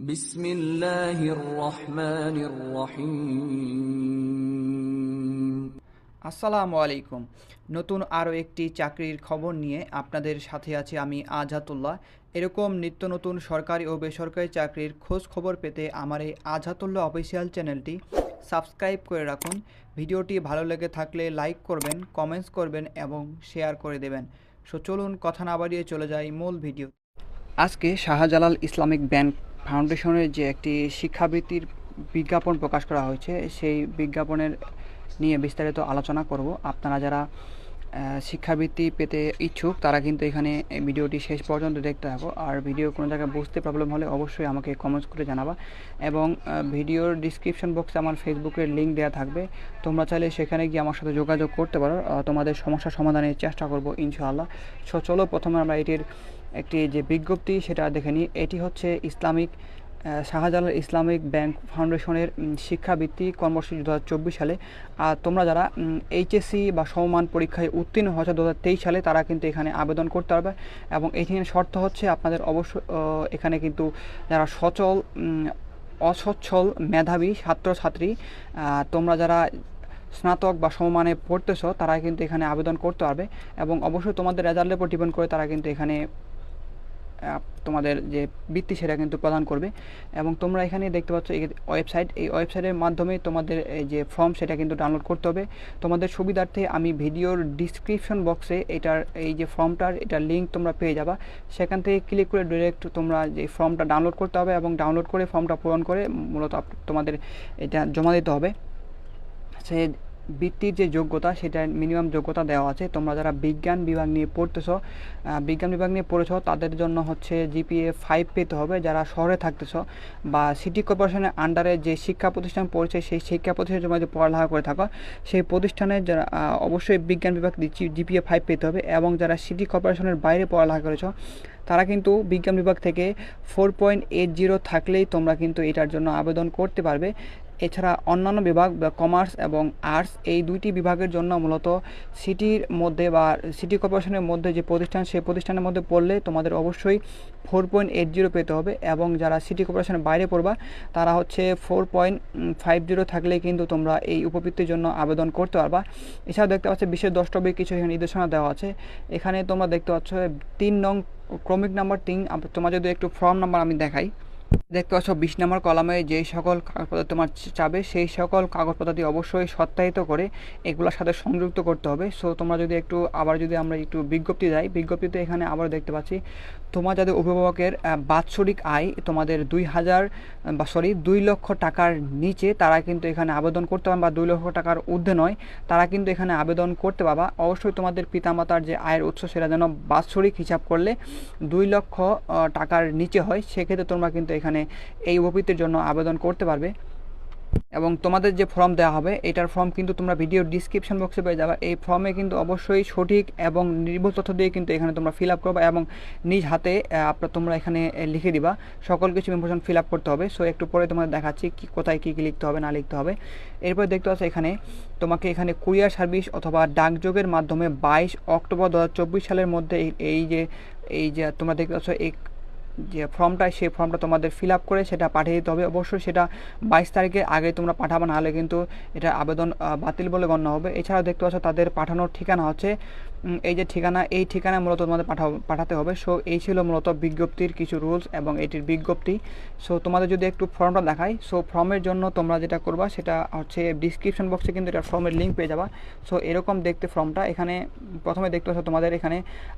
বিসমিল্লাহির রহমানির রহিম। আসসালামু আলাইকুম। নতুন আরও একটি চাকরির খবর নিয়ে আপনাদের সাথে আছি আমি আজহাতুল্লাহ। এরকম নিত্য নতুন সরকারি ও বেসরকারি চাকরির খোঁজ খবর পেতে আমার এই আজহাতুল্লাহ অফিসিয়াল চ্যানেলটি সাবস্ক্রাইব করে রাখুন। ভিডিওটি ভালো লেগে থাকলে লাইক করবেন, কমেন্টস করবেন এবং শেয়ার করে দেবেন। চলুন কথা না বাড়িয়ে চলে যাই মূল ভিডিও। আজকে শাহজালাল ইসলামিক ব্যাংক ফাউন্ডেশনের যে একটি শিক্ষাবৃত্তির বিজ্ঞাপন প্রকাশ করা হয়েছে, সেই বিজ্ঞাপনের নিয়ে বিস্তারিত আলোচনা করব। আপনারা যারা শিক্ষাবৃত্তি পেতে ইচ্ছুক তারা কিন্তু এখানে ভিডিওটি শেষ পর্যন্ত দেখতে থাকো। আর ভিডিও কোনো জায়গায় বুঝতে প্রবলেম হলে অবশ্যই আমাকে কমেন্টস করে জানাবা। এবং ভিডিওর ডিসক্রিপশন বক্সে আমার ফেসবুকের লিঙ্ক দেওয়া থাকবে, তোমরা চাইলে সেখানে গিয়ে আমার সাথে যোগাযোগ করতে পারো। তোমাদের সমস্যা সমাধানের চেষ্টা করব ইনশাআল্লাহ। চলো প্রথমে আমরা এটির একটি যে বিজ্ঞপ্তি সেটা দেখে নিই। এটি হচ্ছে শাহজালাল ইসলামিক ব্যাংক ফাউন্ডেশনের শিক্ষাবৃত্তি কর্মসূচি 2024 সালে। আর তোমরা যারা এইচএসসি বা সমমান পরীক্ষায় উত্তীর্ণ হয়েছে 2023 সালে তারা কিন্তু এখানে আবেদন করতে পারবে। এবং এখানে শর্ত হচ্ছে আপনাদের অবশ্যই এখানে কিন্তু যারা অসচ্ছল মেধাবী ছাত্রছাত্রী, তোমরা যারা স্নাতক বা সমমানে পড়তেছো তারা কিন্তু এখানে আবেদন করতে পারবে। এবং অবশ্যই তোমাদের রেজাল্টের উপর ডিপেন্ড করে তারা কিন্তু এখানে তোমাদের যে বৃত্তি সেটা কিন্তু প্রদান করবে। এবং তোমরা এখানে দেখতে পাচ্ছ এই ওয়েবসাইটের মাধ্যমে তোমাদের যে ফর্ম সেটা কিন্তু ডাউনলোড করতে হবে। তোমাদের সুবিধার্থে আমি ভিডিওর ডিসক্রিপশন বক্সে এই যে ফর্মটার লিঙ্ক তোমরা পেয়ে যাবা। সেখান থেকে ক্লিক করে ডিরেক্ট তোমরা যে ফর্মটা ডাউনলোড করতে হবে এবং ডাউনলোড করে ফর্মটা পূরণ করে মূলত তোমাদের এটা জমা দিতে হবে। সে বৃত্তির যে যোগ্যতা সেটা মিনিমাম যোগ্যতা দেওয়া আছে। তোমরা যারা বিজ্ঞান বিভাগ নিয়ে পড়েছো তাদের জন্য হচ্ছে জিপিএ 5 পেতে হবে। যারা শহরে থাকতেছো বা সিটি কর্পোরেশনের আন্ডারে যে শিক্ষা প্রতিষ্ঠান পড়েছে সেই শিক্ষা প্রতিষ্ঠানের মধ্যে পড়ালেখা করে থাকো, সেই প্রতিষ্ঠানে যারা অবশ্যই বিজ্ঞান বিভাগ জিপিএ 5 পেতে হবে। এবং যারা সিটি কর্পোরেশনের বাইরে পড়ালেখা করেছো তারা কিন্তু বিজ্ঞান বিভাগ থেকে 4.80 থাকলেই তোমরা কিন্তু এটার জন্য আবেদন করতে পারবে। এছাড়া অন্যান্য বিভাগ বা কমার্স এবং আর্টস এই দুইটি বিভাগের জন্য মূলত সিটির মধ্যে বা সিটি কর্পোরেশনের মধ্যে যে প্রতিষ্ঠান সেই প্রতিষ্ঠানের মধ্যে পড়লে তোমাদের অবশ্যই 4.80 পেতে হবে। এবং যারা সিটি কর্পোরেশনের বাইরে পড়বা তারা হচ্ছে 4.50 থাকলে কিন্তু তোমরা এই উপবৃত্তির জন্য আবেদন করতে পারবা। এছাড়াও দেখতে পাচ্ছ বিশেষ দ্রষ্টব্যে কিছু এখানে নির্দেশনা দেওয়া আছে। এখানে তোমরা দেখতে পাচ্ছ 3 নং ক্রমিক নাম্বার 3। তোমার যদি একটু ফর্ম নাম্বার আমি দেখাই, দেখতে পাচ্ছ 20 নম্বর কলামে যেই সকল কাগজপত্র তোমার চাবে সেই সকল কাগজপত্রটি অবশ্যই সত্যায়িত করে এগুলোর সাথে সংযুক্ত করতে হবে। তোমরা যদি আমরা একটু বিজ্ঞপ্তি যাই, বিজ্ঞপ্তিতে এখানে আবার দেখতে পাচ্ছি তোমার যাদের অভিভাবকের বাৎসরিক আয় তোমাদের 2 লক্ষ টাকার নিচে তারা কিন্তু এখানে আবেদন করতে পারবে, বা 2 লক্ষ টাকার ঊর্ধ্বে নয় তারা কিন্তু এখানে আবেদন করতে পারবা। অবশ্যই তোমাদের পিতামাতার যে আয়ের উৎস সেটা যেন বাৎসরিক হিসাব করলে 2 লক্ষ টাকার নিচে হয়, সেক্ষেত্রে তোমরা কিন্তু এখানে এই উপবৃত্তির জন্য আবেদন করতে পারবে। এবং তোমাদের যে ফর্ম দেওয়া হবে এটার ফর্ম কিন্তু তোমরা ভিডিওর ডিসক্রিপশন বক্সে পেয়ে যাবে। এই ফর্মে কিন্তু অবশ্যই সঠিক এবং নির্ভুল তথ্য দিয়ে কিন্তু এখানে তোমরা ফিল আপ করবে এবং নিজ হাতে তোমরা এখানে লিখে দিবা। সকল কিছু ইনফরমেশন ফিল আপ করতে হবে। একটু পরে তোমাদের দেখাচ্ছি কোথায় কী লিখতে হবে না লিখতে হবে। এরপর দেখতে পাচ্ছ তোমাকে এখানে কুরিয়ার সার্ভিস অথবা ডাকযোগের মাধ্যমে 22 অক্টোবর 2024 সালের মধ্যে এই যে তোমরা দেখতে পাচ্ছ যে সেই ফর্মটা তোমাদের ফিল আপ করে সেটা পাঠিয়ে দিতে হবে। অবশ্যই সেটা 22 তারিখের আগে তোমরা পাঠাবে, না হলে কিন্তু এটা আবেদন বাতিল বলে গণ্য হবে। এছাড়াও দেখতে পাচ্ছ তাদের পাঠানোর ঠিকানা হচ্ছে এই ঠিকানা মূলত তোমাদের পাঠাতে হবে। এই ছিল মূলত বিজ্ঞপ্তির কিছু রুলস এবং এটির বিজ্ঞপ্তি। তোমাদের যদি একটু ফর্মটা দেখাই, ফর্মের জন্য তোমরা যেটা করবা সেটা হচ্ছে ডিসক্রিপশন বক্সে কিন্তু এটা ফর্মের লিঙ্ক পেয়ে যাবা। এরকম দেখতে ফর্মটা। এখানে প্রথমে দেখতে পাচ্ছ তোমাদের এখানে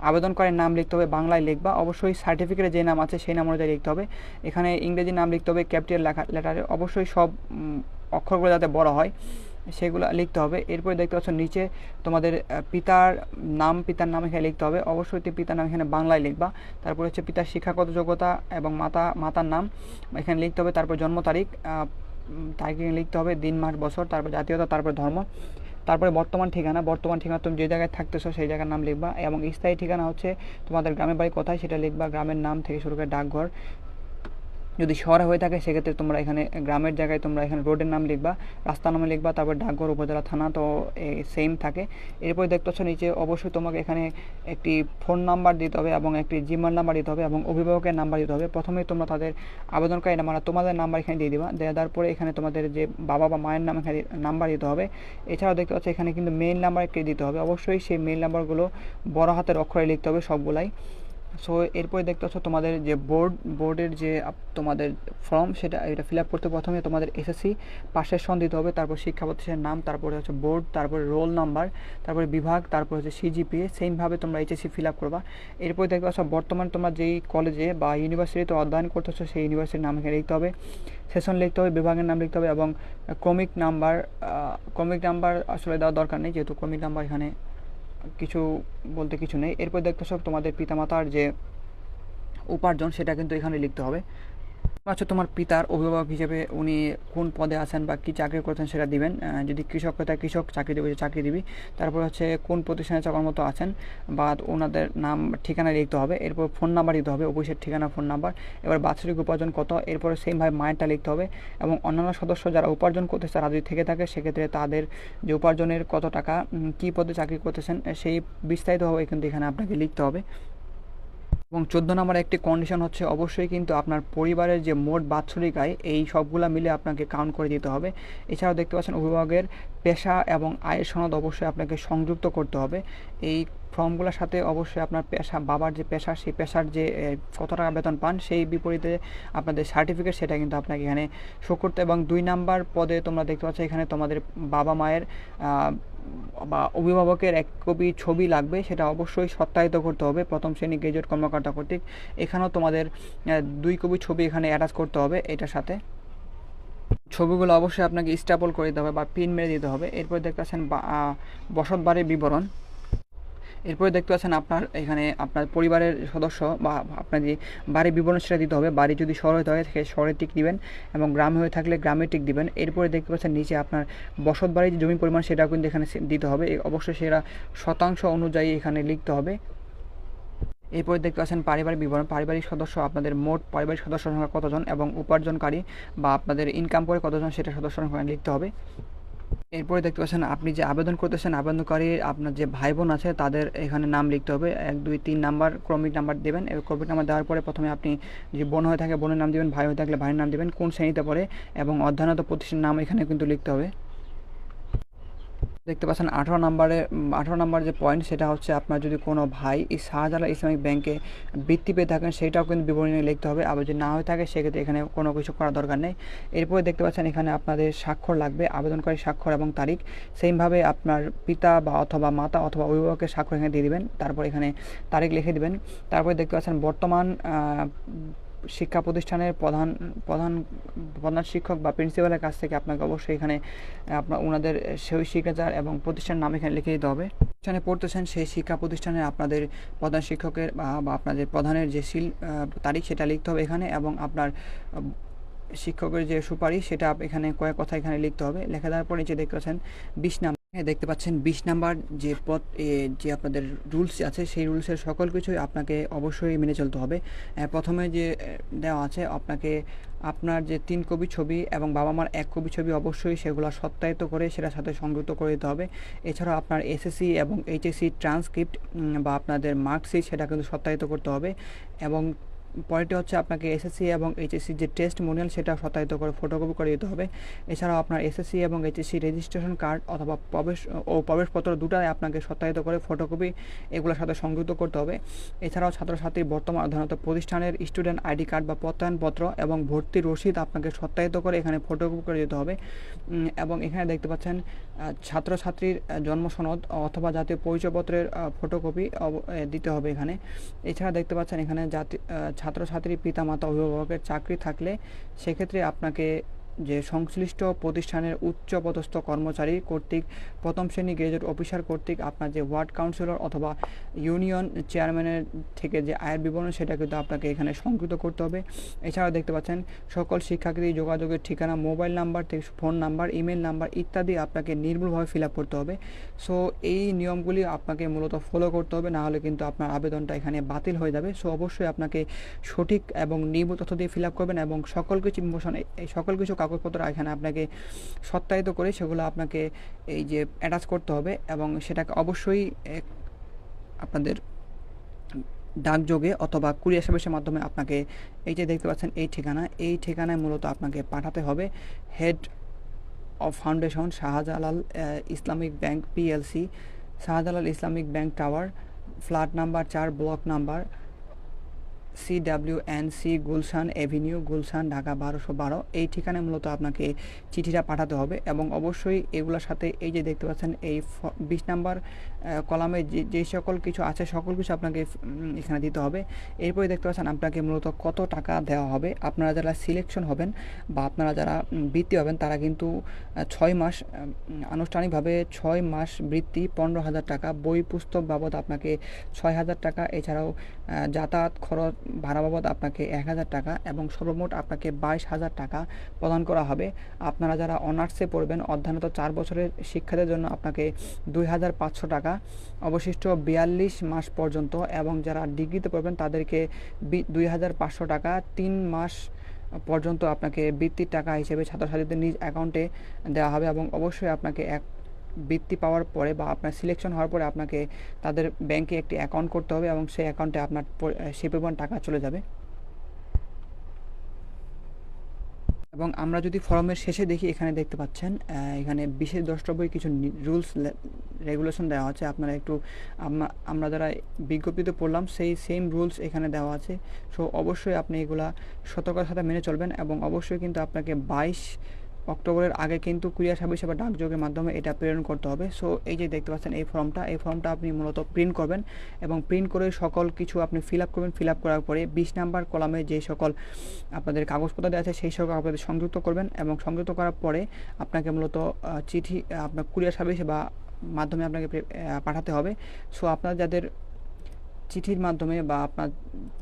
আবেদনকারীর নাম লিখতে হবে, বাংলায় লিখবা। অবশ্যই সার্টিফিকেটে যে নাম আছে সেই নাম অনুযায়ী লিখতে হবে। এখানে ইংরেজি নাম লিখতে হবে ক্যাপিটাল লেটারে, অবশ্যই সব অক্ষরগুলো যাতে বড় হয় সেগুলো লিখতে হবে। এরপরে দেখতে পাচ্ছ নিচে তোমাদের পিতার নাম এখানে লিখতে হবে। অবশ্যই পিতার নাম এখানে বাংলায় লিখবা। তারপরে হচ্ছে পিতার শিক্ষাগত যোগ্যতা এবং মাতার নাম এখানে লিখতে হবে। তারপর জন্ম তারিখ লিখতে হবে, দিন মাস বছর, তারপর জাতীয়তা, তারপর ধর্ম, তারপরে বর্তমান ঠিকানা তুমি যে জায়গায় থাকতেছো সেই জায়গার নাম লিখবা। এবং স্থায়ী ঠিকানা হচ্ছে তোমাদের গ্রামের বাড়ি কোথায় সেটা লিখবা, গ্রামের নাম থেকে শুরু করে ডাকঘর। যদি শহরে হয়ে থাকে সেক্ষেত্রে তোমরা এখানে গ্রামের জায়গায় তোমরা এখানে রোডের নাম লিখবা, রাস্তার নাম লিখবা, তারপর ডাকঘর, উপজেলা, থানা, তো সেম থাকে। এরপরে দেখতে পাচ্ছ নিচে অবশ্যই তোমাকে এখানে একটি ফোন নাম্বার দিতে হবে এবং একটি জিমেল নাম্বার দিতে হবে এবং অভিভাবকের নাম্বার দিতে হবে। প্রথমে তোমরা তাদের আবেদনকারী নাম্বার তোমাদের নাম্বার এখানে দিয়ে দিবা, দেওয়ার পরে এখানে তোমাদের যে বাবা বা মায়ের নাম এখানে নাম্বার দিতে হবে। এছাড়াও দেখতে পাচ্ছ এখানে কিন্তু মেইল নাম্বার একটি দিতে হবে, অবশ্যই সেই মেইল নাম্বারগুলো বড় হাতের অক্ষরে লিখতে হবে সবগুলাই। সো এরপরে দেখতে পাচ্ছ তোমাদের যে বোর্ডের যে তোমাদের ফর্ম সেটা ফিল আপ করতে প্রথমে তোমাদের এসএসসি পাশের সন দিতে হবে, তারপর শিক্ষা প্রতিষ্ঠানের নাম, তারপরে হচ্ছে বোর্ড, তারপরে রোল নাম্বার, তারপরে বিভাগ, তারপর হচ্ছে সিজিপিএ, সেমভাবে তোমরা এইচএসসি ফিল আপ করবা। এরপরে দেখতে পাচ্ছ বর্তমানে তোমরা যেই কলেজে বা ইউনিভার্সিটিতে অধ্যয়ন করতেছো সেই ইউনিভার্সিটির নাম এখানে লিখতে হবে, সেশন লিখতে হবে, বিভাগের নাম লিখতে হবে এবং ক্রমিক নাম্বার আসলে দেওয়ার দরকার নেই, যেহেতু ক্রমিক নাম্বার এখানে কিছু বলতে কিছু নেই। এরপর দেখতে সব তোমাদের পিতামাতার যে উপার্জন সেটা কিন্তু এখানে লিখতে হবে। আচ্ছা, তোমার পিতার অভিভাবক হিসেবে উনি কোন পদে আছেন বা কী চাকরি করছেন সেটা দিবেন। যদি কৃষক হয় তাই কৃষক, চাকরি দেবে চাকরি দিবি। তারপর হচ্ছে কোন প্রতিষ্ঠানে চাকরিরত আছেন বা ওনাদের নাম ঠিকানা লিখতে হবে। এরপর ফোন নাম্বার দিতে হবে, অফিসের ঠিকানা, ফোন নাম্বার। এবার বাৎসরিক উপার্জন কত, এরপরে সেমভাবে মায়েরটা লিখতে হবে এবং অন্যান্য সদস্য যারা উপার্জন করতেছে তারা যদি থেকে থাকে সেক্ষেত্রে তাদের যে উপার্জনের কত টাকা, কী পদে চাকরি করতেছেন সেই বিস্তারিতভাবে কিন্তু এখানে আপনাকে লিখতে হবে। এবং 14 নম্বর একটি কন্ডিশন হচ্ছে অবশ্যই কিন্তু আপনার পরিবারের যে মোট বাৎসরিক আয় এই সবগুলা মিলে আপনাকে কাউন্ট করে দিতে হবে। এছাড়াও দেখতে পাচ্ছেন অভিভাবকের পেশা এবং আয়ের সনদ অবশ্যই আপনাকে সংযুক্ত করতে হবে এই ফর্মগুলোর সাথে। অবশ্যই আপনার পেশা, বাবার যে পেশা সেই পেশার যে কত টাকা বেতন পান সেই বিপরীতে আপনাদের সার্টিফিকেট সেটা কিন্তু আপনাকে এখানে শো করতে। এবং 2 নাম্বার পদে তোমরা দেখতে পাচ্ছ এখানে তোমাদের বাবা মায়ের বা অভিভাবকের এক কপি ছবি লাগবে, সেটা অবশ্যই সত্যায়িত করতে হবে প্রথম শ্রেণী গ্রাজুয়েট কর্মকর্তা কর্তৃক। এখানেও তোমাদের 2 কপি ছবি এখানে অ্যাটাচ করতে হবে এটার সাথে। ছবিগুলো অবশ্যই আপনাকে স্ট্যাপল করে দিতে হবে বা পিন মেরে দিতে হবে। এরপর দেখতে পাচ্ছেন বসত বাড়ির বিবরণ। এরপরে দেখতে পাচ্ছেন আপনার এখানে আপনার পরিবারের সদস্য বা আপনার যে বাড়ির বিবরণ সেটা দিতে হবে। বাড়ি যদি শহর হয়ে থাকে শহরের টিক দিবেন এবং গ্রামে হয়ে থাকলে গ্রামের টিক দিবেন। এরপরে দেখতে পাচ্ছেন নিচে আপনার বসত বাড়ির যে জমির পরিমাণ সেটাও কিন্তু এখানে দিতে হবে, অবশ্যই সেটা শতাংশ অনুযায়ী এখানে লিখতে হবে। এরপরে দেখতে পাচ্ছেন পারিবারিক বিবরণ, পারিবারিক সদস্য আপনাদের মোট পারিবারিক সদস্য সংখ্যা কতজন এবং উপার্জনকারী বা আপনাদের ইনকাম করে কতজন সেটা সদস্য সংখ্যা লিখতে হবে। এরপরে দেখতে পাচ্ছেন আপনি যে আবেদন করতেছেন আবেদনকারী আপনার যে ভাই বোন আছে তাদের এখানে নাম লিখতে হবে। 1 2 3 নাম্বার ক্রমিক নাম্বার দেবেন। এই ক্রমিক নাম্বার দেওয়ার পরে প্রথমে আপনি যে বোন হয়ে থাকে বোনের নাম দেবেন, ভাই হয়ে থাকলে ভাইয়ের নাম দেবেন, কোন শ্রেণীতে পড়ে এবং অধ্যয়নরত প্রতিষ্ঠানের নাম এখানে কিন্তু লিখতে হবে। দেখতে পাচ্ছেন 18 নাম্বার যে পয়েন্ট সেটা হচ্ছে আপনার যদি কোনো ভাই এই শাহজালাল ইসলামিক ব্যাংকে বৃত্তি পেয়ে থাকেন সেইটাও কিন্তু বিবরণী লিখতে হবে। আবার যদি না হয়ে থাকে সেক্ষেত্রে এখানে কোনো কিছু করার দরকার নেই। এরপরে দেখতে পাচ্ছেন এখানে আপনাদের স্বাক্ষর লাগবে, আবেদনকারী স্বাক্ষর এবং তারিখ। সেমভাবে আপনার পিতা বা অথবা মাতা অথবা অভিভাবকের স্বাক্ষর এখানে দিয়ে দেবেন, তারপর এখানে তারিখ লিখে দেবেন। তারপরে দেখতে পাচ্ছেন বর্তমান শিক্ষা প্রতিষ্ঠানের প্রধান শিক্ষক বা প্রিন্সিপালের কাছ থেকে আপনাকে অবশ্যই এখানে আপনার ওনাদের সেই সিগনেচার এবং প্রতিষ্ঠানের নাম এখানে লিখে দিতে হবে। প্রতিষ্ঠানে পড়তেছেন সেই শিক্ষা প্রতিষ্ঠানে আপনাদের প্রধান শিক্ষকের বা আপনাদের প্রধানের যে তারিখ সেটা লিখতে হবে এখানে এবং আপনার শিক্ষকের যে সুপারিশ সেটা এখানে কয়েক কথা এখানে লিখতে হবে। লেখা দেওয়ার পর নিচে দেখতে পাচ্ছেন 20 নাম্বার, দেখতে পাচ্ছেন 20 নাম্বার যে আপনাদের রুলস আছে সেই রুলসের সকল কিছুই আপনাকে অবশ্যই মেনে চলতে হবে। প্রথমে যে দেওয়া আছে আপনাকে আপনার যে 3 কপি ছবি এবং বাবা মার 1 কপি ছবি অবশ্যই সেগুলো সত্যায়িত করে সেটার সাথে সংযুক্ত করে দিতে হবে। এছাড়াও আপনার এসএসসি এবং এইচএসসি ট্রান্সক্রিপ্ট বা আপনাদের মার্কশিট সেটা কিন্তু সত্যায়িত করতে হবে। এবং পরেরটি হচ্ছে আপনাকে এসএসসি এবং এইচএসসি যে টেস্ট মনিয়াল সেটা সত্যায়িত করে ফটোকপি করে দিতে হবে। এছাড়াও আপনার এসএসসি এবং এইচএসসি রেজিস্ট্রেশন কার্ড অথবা প্রবেশপত্র দুটাই আপনাকে সত্যায়িত করে ফটোকপি এগুলোর সাথে সংযুক্ত করতে হবে। এছাড়াও ছাত্রছাত্রীর বর্তমান অধ্যয়নরত প্রতিষ্ঠানের স্টুডেন্ট আইডি কার্ড বা প্রত্যয়নপত্র এবং ভর্তির রসিদ আপনাকে সত্যায়িত করে এখানে ফটোকপি করে দিতে হবে। এবং এখানে দেখতে পাচ্ছেন ছাত্রছাত্রীর জন্ম সনদ অথবা জাতীয় পরিচয়পত্রের ফটোকপি দিতে হবে এখানে। এছাড়া দেখতে পাচ্ছেন এখানে ছাত্রছাত্রী পিতামাতা অভিভাবকের চাকরি থাকলে সেক্ষেত্রে আপনাকে যে সংশ্লিষ্ট প্রতিষ্ঠানের উচ্চপদস্থ কর্মচারী কর্তৃক প্রথম শ্রেণী গেজেট অফিসার কর্তৃক আপনার যে ওয়ার্ড কাউন্সিলর অথবা ইউনিয়ন চেয়ারম্যানের থেকে যে আয়ের বিবরণ সেটা কিন্তু আপনাকে এখানে সংযুক্ত করতে হবে। এছাড়াও দেখতে পাচ্ছেন সকল শিক্ষার্থী যোগাযোগের ঠিকানা, মোবাইল নাম্বার থেকে ফোন নাম্বার, ইমেল নাম্বার ইত্যাদি আপনাকে নির্ভুলভাবে ফিল আপ করতে হবে। সো এই নিয়মগুলি আপনাকে মূলত ফলো করতে হবে, না হলে কিন্তু আপনার আবেদনটা এখানে বাতিল হয়ে যাবে। সো অবশ্যই আপনাকে সঠিক এবং নির্ভুল তথ্য দিয়ে ফিল আপ করবেন এবং সকল কিছু এই সকল কিছু কাগজপত্র এখানে আপনাকে সত্যায়িত করে সেগুলো আপনাকে এই যে অ্যাটাচ করতে হবে এবং সেটাকে অবশ্যই আপনাদের ডাকযোগে অথবা কুরিয়ার সার্ভিসের মাধ্যমে আপনাকে এই যে দেখতে পাচ্ছেন এই ঠিকানায় মূলত আপনাকে পাঠাতে হবে। Head of foundation Shahjalal Islamic bank PLC, Shahjalal Islamic bank tower, flat number 4, block number CWNC Gulshan Avenue, Gulshan, Dhaka 1212। এই ঠিকানায় মূলত আপনাকে চিঠিটা পাঠাতে হবে এবং অবশ্যই এগুলোর সাথে এই যে দেখতে পাচ্ছেন এই 20 নাম্বার কলামে যে সকল কিছু আছে সকল কিছু আপনাকে এখানে দিতে হবে। এরপরে দেখতে পাচ্ছেন আপনাকে মূলত কত টাকা দেওয়া হবে। আপনারা যারা সিলেকশন হবেন বা আপনারা যারা বৃত্তি হবেন তারা কিন্তু 6 মাস আনুষ্ঠানিকভাবে 6 মাস বৃত্তি 15,000 টাকা, বই পুস্তক বাবদ আপনাকে 6,000 টাকা, এছাড়াও যাতায়াত খরচ ভাড়া বাবদ আপনাকে 1,000 টাকা এবং সর্বমোট আপনাকে 22,000 টাকা প্রদান করা হবে। আপনারা যারা অনার্সে পড়বেন অধ্যয়নরত 4 বছরের শিক্ষার্থীদের জন্য আপনাকে 2,500 টাকা অবশিষ্ট 42 মাস পর্যন্ত, এবং যারা ডিগ্রিতে পড়বেন তাদেরকে 2,500 টাকা 3 মাস পর্যন্ত আপনাকে বৃত্তির টাকা হিসেবে ছাত্রছাত্রীদের নিজ অ্যাকাউন্টে দেওয়া হবে এবং অবশ্যই আপনাকে বৃত্তি পাওয়ার পরে বা আপনার সিলেকশন হওয়ার পরে আপনাকে তাদের ব্যাংকে একটি অ্যাকাউন্ট করতে হবে এবং সেই অ্যাকাউন্টে আপনার সে পরিমাণ টাকা চলে যাবে। এবং আমরা যদি ফর্মের শেষে দেখি এখানে দেখতে পাচ্ছেন এখানে বিশেষ দ্রষ্টব্যই কিছু রুলস রেগুলেশন দেওয়া আছে। আপনারা একটু আমরা যারা বিজ্ঞপ্তিতে পড়লাম সেই সেম রুলস এখানে দেওয়া আছে। সো অবশ্যই আপনি এগুলা সতর্কতার সাথে মেনে চলবেন এবং অবশ্যই কিন্তু আপনাকে 22 অক্টোবরের আগে কিন্তু কুরিয়ার সার্ভিস বা ডাকযোগের মাধ্যমে এটা প্রেরণ করতে হবে। সো এই যে দেখতে পাচ্ছেন এই ফর্মটা আপনি মূলত প্রিন্ট করবেন এবং প্রিন্ট করে সকল কিছু আপনি ফিল আপ করবেন। ফিল আপ করার পরে 20 নাম্বার কলামে যে সকল আপনাদের কাগজপত্র দেওয়া আছে সেই সকল আপনাদের সংযুক্ত করবেন এবং সংযুক্ত করার পরে আপনাকে মূলত চিঠি আপনার কুরিয়ার সার্ভিস বা মাধ্যমে আপনাকে পাঠাতে হবে। সো আপনার যাদের চিঠির মাধ্যমে বা আপনার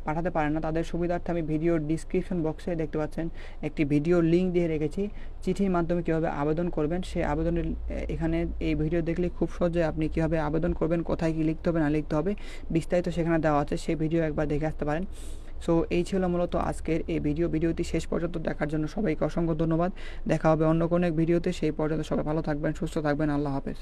পাঠাতে পারেন না তাদের সুবিধার্থে আমি ভিডিওর ডিসক্রিপশন বক্সে দেখতে পাচ্ছেন একটি ভিডিও লিঙ্ক দিয়ে রেখেছি। চিঠির মাধ্যমে কীভাবে আবেদন করবেন সেই আবেদনের এখানে এই ভিডিও দেখলে খুব সহজে আপনি কীভাবে আবেদন করবেন, কোথায় কী লিখতে হবে না লিখতে হবে বিস্তারিত সেখানে দেওয়া আছে, সেই ভিডিও একবার দেখে আসতে পারেন। সো এই ছিল মূলত আজকের এই ভিডিওটি শেষ পর্যন্ত দেখার জন্য সবাইকে অসংখ্য ধন্যবাদ। দেখা হবে অন্য কোনো এক ভিডিওতে, সেই পর্যন্ত সবাই ভালো থাকবেন, সুস্থ থাকবেন। আল্লাহ হাফেজ।